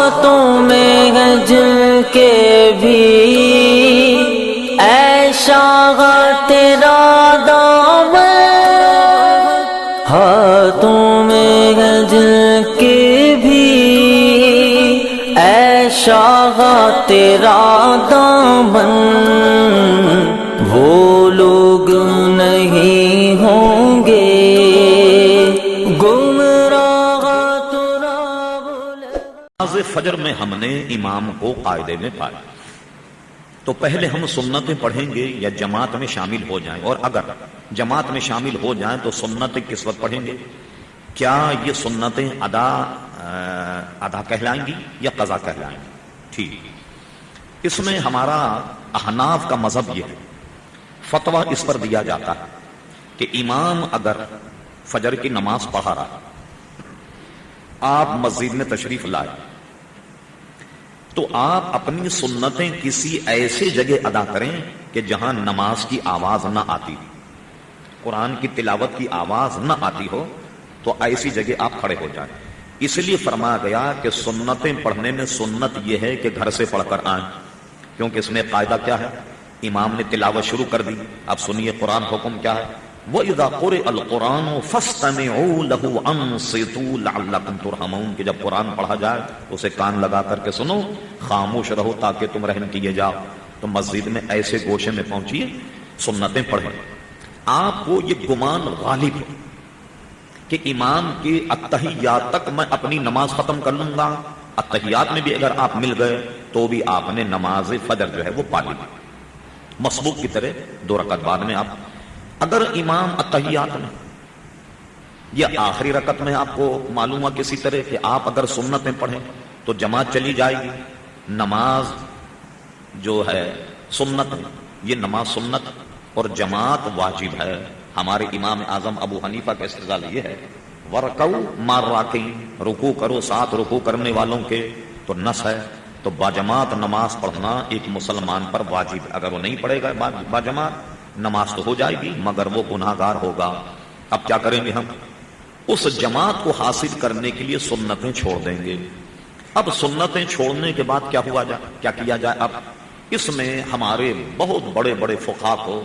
ہاتھوں میں ہے جن کے بھی اے شاہ تیرا دامن، ہاتھوں میں ہے جن کے بھی اے شاہ تیرا دامن، وہ لوگ نہیں ہوں گے گمراہ نماز فجر میں ہم نے امام کو قاعدے میں پایا تو پہلے ہم سنتیں پڑھیں گے یا جماعت میں شامل ہو جائیں، اور اگر جماعت میں شامل ہو جائیں تو سنتیں کس وقت پڑھیں گے؟ کیا یہ سنتیں ادا کہلائیں گی یا قضا کہلائیں گی؟ ٹھیک، اس میں ہمارا احناف کا مذہب یہ ہے، فتویٰ اس پر دیا جاتا ہے کہ امام اگر فجر کی نماز پڑھا رہا، آپ مسجد میں تشریف لائے تو آپ اپنی سنتیں کسی ایسے جگہ ادا کریں کہ جہاں نماز کی آواز نہ آتی، قرآن کی تلاوت کی آواز نہ آتی ہو، تو ایسی جگہ آپ کھڑے ہو جائیں۔ اس لیے فرمایا گیا کہ سنتیں پڑھنے میں سنت یہ ہے کہ گھر سے پڑھ کر آئیں، کیونکہ اس میں قاعدہ کیا ہے؟ امام نے تلاوت شروع کر دی، اب سنیے قرآن حکم کیا ہے؟ وَإِذَا قُرِئَ الْقُرْآنُ فَاسْتَمِعُوا لَهُ وَأَنصِتُوا لَعَلَّكُمْ تُرْحَمُونَ کہ جب قرآن پڑھا جائے اسے کان لگا کر کے سنو، خاموش رہو تاکہ تم رحم کیے جاؤ۔ تو مسجد میں ایسے گوشے میں پہنچیے، سنتیں پڑھیں۔ آپ کو یہ گمان غالب ہو کہ امام کے اتحیات تک میں اپنی نماز ختم کر لوں گا، اتحیات میں بھی اگر آپ مل گئے تو بھی آپ نے نماز فجر جو ہے وہ پا لی، مسبوق کی طرح 2 رکعت بعد میں آپ، اگر امام اتحیات میں یا آخری رکعت میں آپ کو معلوم ہے کسی طرح کہ آپ اگر سنتیں پڑھیں تو جماعت چلی جائے گی، نماز جو ہے سنت، یہ نماز سنت اور جماعت واجب ہے۔ ہمارے امام اعظم ابو حنیفہ کا استدلال یہ ہے، وَرْكَعُوا مَعَ الرَّاكِعِينَ، رکوع کرو ساتھ رکوع کرنے والوں کے، تو نص ہے۔ تو باجماعت نماز پڑھنا ایک مسلمان پر واجب ہے، اگر وہ نہیں پڑھے گا باجماعت نماز تو ہو جائے گی مگر وہ گناہگار ہوگا۔ اب کیا کریں گے؟ ہم اس جماعت کو حاصل کرنے کے لیے سنتیں چھوڑ دیں گے۔ اب سنتیں چھوڑنے کے بعد کیا کیا جائے؟ اب اس میں ہمارے بہت بڑے بڑے فقہا کو،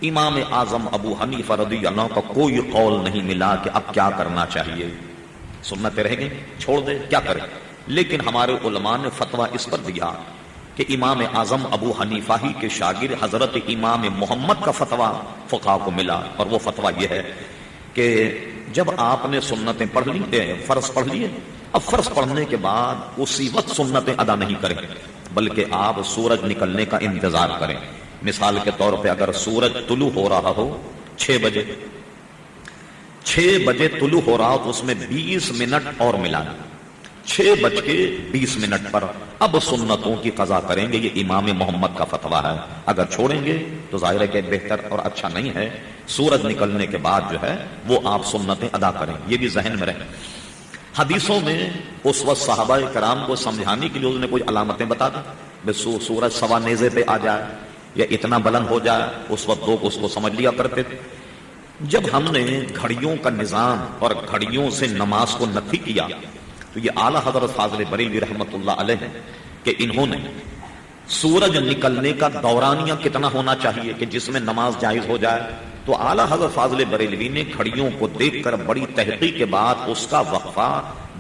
امام اعظم ابو حنیفہ رضی اللہ عنہ کا کوئی قول نہیں ملا کہ اب کیا کرنا چاہیے، سنتیں رہ گئی چھوڑ دے کیا کریں، لیکن ہمارے علماء نے فتویٰ اس پر دیا کہ امام اعظم ابو حنیفہ ہی کے شاگرد حضرت امام محمد کا فتویٰ فقہا کو ملا، اور وہ فتویٰ یہ ہے کہ جب آپ نے سنتیں پڑھ لی، فرض پڑھ لیے، اب فرض پڑھنے کے بعد اسی وقت سنتیں ادا نہیں کریں بلکہ آپ سورج نکلنے کا انتظار کریں۔ مثال کے طور پہ اگر سورج طلوع ہو رہا ہو 6 بجے طلوع ہو رہا ہو تو اس میں 20 منٹ اور ملا دیں، 6:20 پر اب سنتوں کی قضا کریں گے۔ یہ امام محمد کا فتویٰ ہے، اگر چھوڑیں گے تو ظاہر ہے کہ بہتر اور اچھا نہیں ہے، سورج نکلنے کے بعد جو ہے وہ آپ سنتیں ادا کریں، یہ بھی ذہن میں رہے۔ حدیثوں میں اس وقت صحابہ کرام کو سمجھانے کے لیے اس نے کوئی علامتیں بتا دی، سورج سوا نیزے پہ آ جائے یا اتنا بلند ہو جائے، اس وقت لوگ اس کو سمجھ لیا کرتے تھے۔ جب ہم نے گھڑیوں کا نظام اور گھڑیوں سے نماز کو نفی کیا تو یہ اعلیٰ حضرت فاضل بریلوی رحمۃ اللہ علیہ ہیں کہ انہوں نے سورج نکلنے کا دورانیہ کتنا ہونا چاہیے کہ جس میں نماز جائز ہو جائے، تو اعلیٰ حضرت فاضل بریلوی نے گھڑیوں کو دیکھ کر بڑی تحقیق کے بعد اس کا وقفہ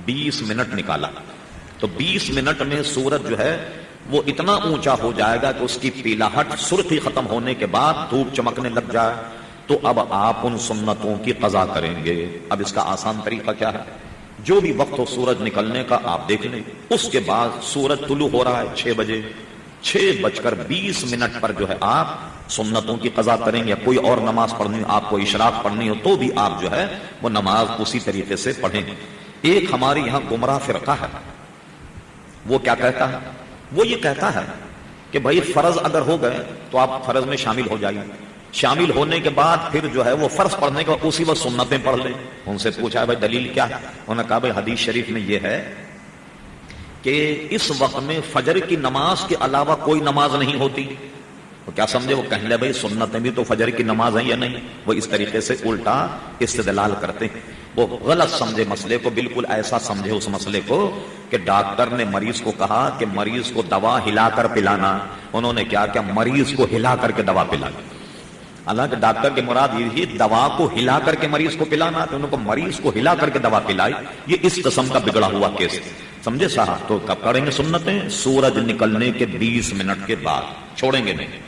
20 منٹ نکالا، تو 20 منٹ میں سورج جو ہے وہ اتنا اونچا ہو جائے گا کہ اس کی پیلاہٹ سرخی ختم ہونے کے بعد دھوپ چمکنے لگ جائے، تو اب آپ ان سنتوں کی قضا کریں گے۔ اب اس کا آسان طریقہ کیا ہے؟ جو بھی وقت ہو سورج نکلنے کا آپ دیکھ لیں، اس کے بعد سورج طلوع ہو رہا ہے 6 بجے، 6:20 پر جو ہے آپ سنتوں کی قضا کریں گے۔ کوئی اور نماز پڑھنی ہو، آپ کو اشراق پڑھنی ہو تو بھی آپ جو ہے وہ نماز اسی طریقے سے پڑھیں گے۔ ایک ہمارے یہاں گمراہ فرقہ ہے، وہ کیا کہتا ہے؟ وہ یہ کہتا ہے کہ بھائی فرض اگر ہو گئے تو آپ فرض میں شامل ہو جائیے، شامل ہونے کے بعد پھر جو ہے وہ فرض پڑھنے کا اسی وقت سنتیں پڑھ لیں۔ ان سے پوچھا بھائی دلیل کیا ہے؟ انہوں نے کہا بھائی حدیث شریف میں یہ ہے کہ اس وقت میں فجر کی نماز کے علاوہ کوئی نماز نہیں ہوتی۔ تو کیا سمجھے؟ وہ کہنے لے بھائی سنتیں بھی تو فجر کی نماز ہیں یا نہیں؟ وہ اس طریقے سے الٹا استدلال کرتے ہیں۔ وہ غلط سمجھے مسئلے کو، بالکل ایسا سمجھے اس مسئلے کو کہ ڈاکٹر نے مریض کو کہا کہ مریض کو دوا ہلا کر پلانا، انہوں نے کیا مریض کو ہلا کر کے دوا پلانا۔ حالانکہ ڈاکٹر کے مراد یہ دوا کو ہلا کر کے مریض کو پلانا، تو انہوں کو مریض کو ہلا کر کے دوا پلائی، یہ اس قسم کا بگڑا ہوا کیس، سمجھے صاحب؟ تو کب کریں گے سنتیں؟ سورج نکلنے کے 20 منٹ کے بعد، چھوڑیں گے نہیں۔